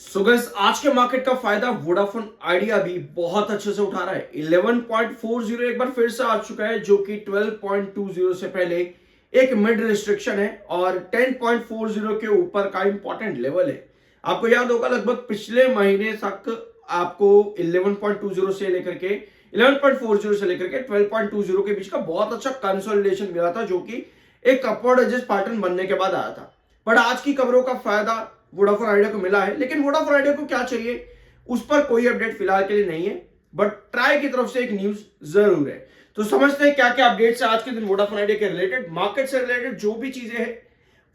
So guys आज के market का फायदा वोडाफोन आइडिया भी बहुत अच्छे से उठा रहा है। 11.40 एक बार फिर से आ चुका है, जो कि 12.20 से पहले एक मिड रिस्ट्रिक्शन है और 10.40 के ऊपर का इंपॉर्टेंट लेवल है। आपको याद होगा लगभग पिछले महीने तक आपको 11.20 से लेकर के 11.40 से लेकर के 12.20 के बीच का बहुत अच्छा कंसोलिडेशन मिला था, जो कि एक अपवर्ड एजेस पैटर्न बनने के बाद आया था। बट आज की खबरों का फायदा वोडाफोन आइडिया को मिला है, लेकिन वोडाफोन आइडिया को क्या चाहिए उस पर कोई अपडेट फिलहाल के लिए नहीं है। बट ट्राई की तरफ से एक न्यूज जरूर है। तो समझते हैं क्या क्या अपडेट्स है आज के दिन वोडाफोन आइडिया के रिलेटेड, मार्केट से रिलेटेड जो भी चीजें हैं।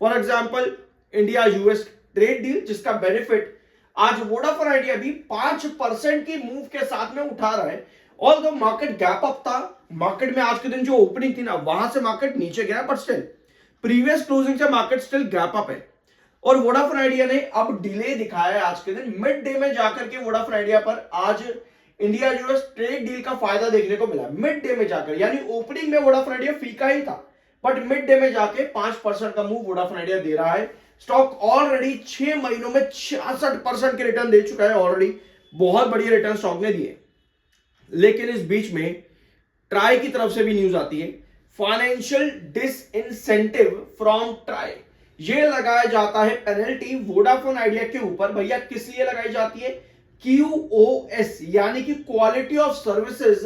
For example India US trade deal, जिसका बेनिफिट आज वोडाफोन आइडिया भी 5% की मूव के साथ में उठा रहा है। ऑल दो मार्केट गैप अप था, मार्केट में आज के दिन जो ओपनिंग थी ना वहां से मार्केट नीचे गया, बट स्टिल प्रीवियस क्लोजिंग से मार्केट स्टिल गैप अप है। और वोडाफोन आइडिया ने अब डिले दिखाया है आज के दिन, मिड डे में जाकर के वोडाफोन आइडिया पर आज इंडिया यूएस ट्रेड डील का फायदा देखने को मिला मिड डे में जाकर। यानी ओपनिंग में वोडाफोन आइडिया फीका ही था, बट मिड डे में जाके 5% का मूव वोडाफोन आइडिया दे रहा है। स्टॉक ऑलरेडी 6 महीनों में 66% के रिटर्न दे चुका है ऑलरेडी, बहुत बढ़िया रिटर्न स्टॉक ने दिए। लेकिन इस बीच में ट्राई की तरफ से भी न्यूज आती है, फाइनेंशियल डिसइंसेंटिव फ्रॉम ट्राई। ये लगाया जाता है पेनल्टी वोडाफोन आइडिया के ऊपर। भैया किस लिए लगाई जाती है? QoS यानी कि क्वालिटी ऑफ सर्विसेज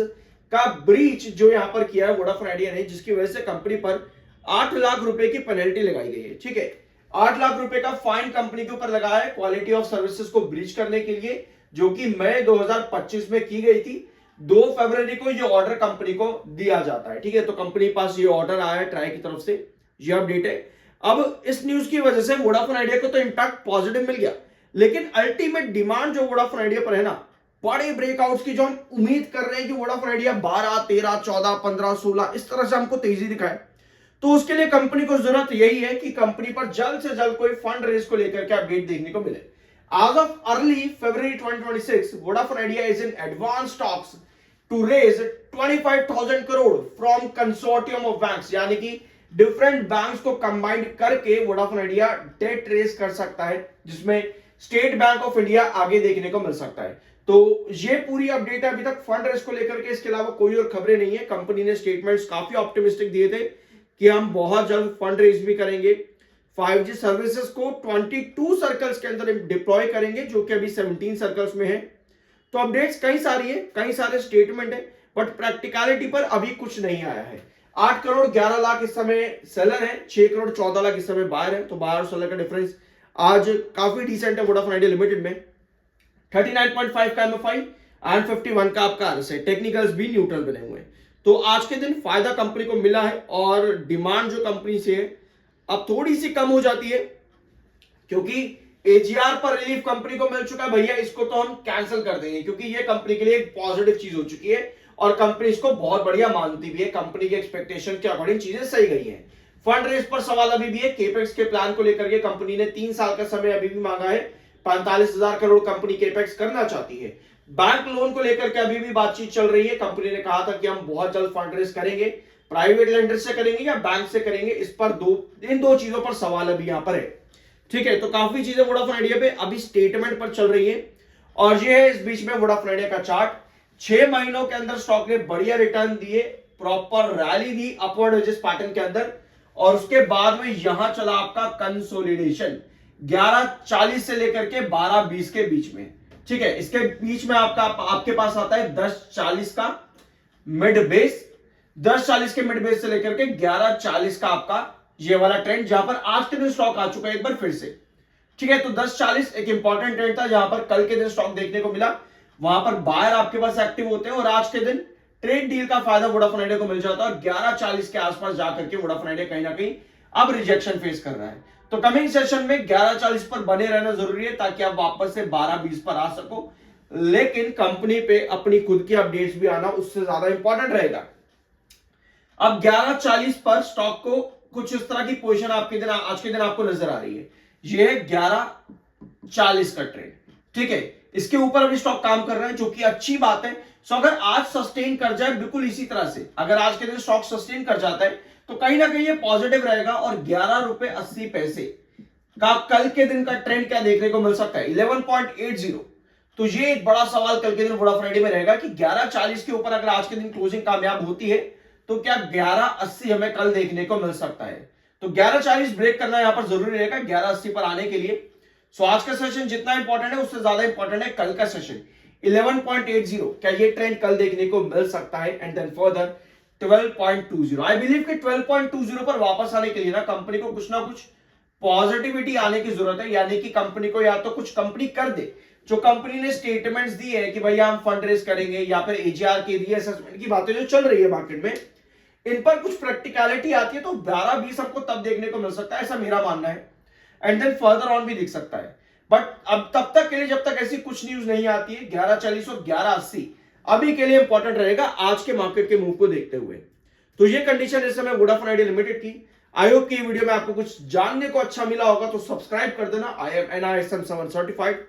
का ब्रीच जो यहां पर किया है वोडाफोन आइडिया ने, जिसकी वजह से कंपनी पर 8 लाख रुपए की पेनल्टी लगाई गई है। ठीक है, 8 लाख रुपए का फाइन कंपनी के ऊपर लगा है क्वालिटी ऑफ सर्विसेज को ब्रीच करने के लिए, जो कि मई 2025 में की गई थी। 2 फरवरी को ये ऑर्डर कंपनी को दिया जाता है। ठीक है, तो कंपनी के पास ये ऑर्डर आया है ट्राई की तरफ से, ये अपडेट है। अब इस न्यूज की वजह से वोडाफोन आइडिया को तो इंपैक्ट पॉजिटिव मिल गया, लेकिन अल्टीमेट डिमांड जो वोडाफोन आइडिया पर है ना, बड़े ब्रेकआउट्स की जो हम उम्मीद कर रहे हैं कि वोडाफोन आइडिया 12, 13, 14, 15, 16 इस तरह से हमको तेजी दिखाए, तो उसके लिए कंपनी को जरूरत यही है कि कंपनी पर जल्द से जल्द कोई फंड रेज को लेकर के अपडेट देखने को मिले। As of early February 2026, Vodafone Idea is in advanced talks to raise 25,000 crore from consortium of banks, यानी कि डिफरेंट बैंक्स को कंबाइंड करके वोडाफोन आइडिया डेट रेज कर सकता है, जिसमें स्टेट बैंक ऑफ इंडिया आगे देखने को मिल सकता है। तो ये पूरी अपडेट है अभी तक फंड रेज को लेकर के, इसके अलावा कोई और खबरें नहीं है। कंपनी ने स्टेटमेंट्स काफी ऑप्टिमिस्टिक दिए थे कि हम बहुत जल्द फंड रेज भी करेंगे, 5G सर्विसेज को 22 सर्कल्स के अंदर डिप्लॉय करेंगे, जो कि अभी 17 सर्कल्स में है। तो अपडेट्स कई सारी है, कई सारे स्टेटमेंट है, बट प्रैक्टिकलिटी पर अभी कुछ नहीं आया है। 8 करोड़ 11 लाख इस समय सेलर है, 6 करोड़ 14 लाख इस समय बायर है। तो बायर और सेलर का डिफरेंस आज काफी डिसेंट है वोडाफोन आइडिया लिमिटेड में। 39.5 का MFI एंड 51 का आपका RSI, टेक्निकल्स भी न्यूट्रल बने हुए हैं। तो आज के दिन फायदा कंपनी को मिला है और डिमांड जो कंपनी से है अब थोड़ी सी कम हो जाती है, क्योंकि AGR पर रिलीफ कंपनी को मिल चुका है। भैया इसको तो हम कैंसिल कर देंगे, क्योंकि ये कंपनी के लिए एक पॉजिटिव चीज हो चुकी है और कंपनी इसको बहुत बढ़िया मानती भी है। कंपनी के एक्सपेक्टेशन के अकॉर्डिंग चीजें सही गई हैं। फंड रेज पर सवाल अभी भी है, केपेक्स के प्लान को लेकर के कंपनी ने 3 साल का समय अभी भी मांगा है। 45,000 करोड़ कंपनी केपेक्स करना चाहती है। बैंक लोन को लेकर के अभी भी बातचीत चल रही है। कंपनी ने कहा था कि हम बहुत जल्द फंड रेज करेंगे, प्राइवेट लेंडर से करेंगे या बैंक से करेंगे, इस पर इन दो चीजों पर सवाल अभी यहां पर है। ठीक है, तो काफी चीजें वोडाफोन आइडिया पे अभी स्टेटमेंट पर चल रही है। और ये है इस बीच में वोडाफोन आइडिया का चार्ट। 6 महीनों के अंदर स्टॉक ने बढ़िया रिटर्न दिए, प्रॉपर रैली दी अपवर्ड एजेस पैटर्न के अंदर, और उसके बाद में यहां चला आपका कंसोलिडेशन 11.40 से लेकर के 12.20 के बीच में। ठीक है, इसके बीच में आपके पास आता है 10.40 का मिड बेस, 10.40 के मिड बेस से लेकर के 11.40 का आपका ये वाला ट्रेंड, जहां पर आज के दिन स्टॉक आ चुका है एक बार फिर से। ठीक है, तो 10.40 एक इंपॉर्टेंट ट्रेंड था, जहां पर कल के दिन स्टॉक देखने को मिला, वहां पर बायर आपके पास एक्टिव होते हैं और आज के दिन ट्रेड डील का फायदा वोडाफोन आइडिया को मिल जाता है और 11.40 के आसपास जाकर के वोडाफोन आइडिया कहीं ना कहीं अब रिजेक्शन फेस कर रहा है। तो कमिंग सेशन में 11.40 पर बने रहना जरूरी है, ताकि आप वापस से 12.20 पर आ सको। लेकिन कंपनी पे अपनी खुद की अपडेट्स भी आना उससे ज्यादा इंपॉर्टेंट रहेगा। अब 11.40 पर स्टॉक को कुछ इस तरह की पोजीशन आज के दिन आपको नजर आ रही है। ये है 11.40 का ट्रेंड। ठीक है, इसके ऊपर अभी स्टॉक काम कर रहा है, जो कि अच्छी बात है। सो अगर आज सस्टेन कर जाए बिल्कुल इसी तरह से, अगर आज के दिन स्टॉक सस्टेन कर जाता है तो कहीं ना कहीं ये पॉजिटिव रहेगा और 11 रुपए 80 पैसे कल के दिन का ट्रेंड क्या देखने को मिल सकता है? 11.80। तो ये एक बड़ा सवाल कल के दिन वोडाफोन आइडिया में रहेगा कि 11.40 के ऊपर अगर आज के दिन क्लोजिंग कामयाब होती है तो क्या 11.80 हमें कल देखने को मिल सकता है? तो 11.40 ब्रेक करना यहां पर जरूरी रहेगा 11.80 पर आने के लिए। सो आज का सेशन जितना इंपॉर्टेंट है उससे ज्यादा इंपॉर्टेंट है कल का सेशन 11.80। क्या ये ट्रेंड कल देखने को मिल सकता है? And then further 12.20। I believe कि 12.20 पर वापस आने के लिए ना कंपनी को कुछ ना कुछ पॉजिटिविटी आने की जरूरत है, यानी कि कंपनी को या तो कुछ कंपनी कर दे जो कंपनी ने स्टेटमेंट्स दिए हैं कि भैया हम फंड रेज करेंगे, या फिर एजीआर के दिए असेसमेंट की बातें जो चल रही है मार्केट में, इन पर कुछ प्रैक्टिकलिटी आती है तो 12-20 हमको तब देखने को मिल सकता है, ऐसा मेरा मानना है। एंड देन फर्दर ऑन भी दिख सकता है, बट अब तब तक के लिए जब तक ऐसी कुछ न्यूज नहीं आती है 11.40 और 11.80 अभी के लिए इंपॉर्टेंट रहेगा आज के मार्केट के मूव को देखते हुए। तो ये कंडीशन इस समय वोडाफोन आइडिया लिमिटेड की। आई होप की वीडियो में आपको कुछ जानने को अच्छा मिला होगा, तो सब्सक्राइब कर देना। I am NISM 7 certified.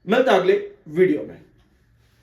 मिलता अगले वीडियो में।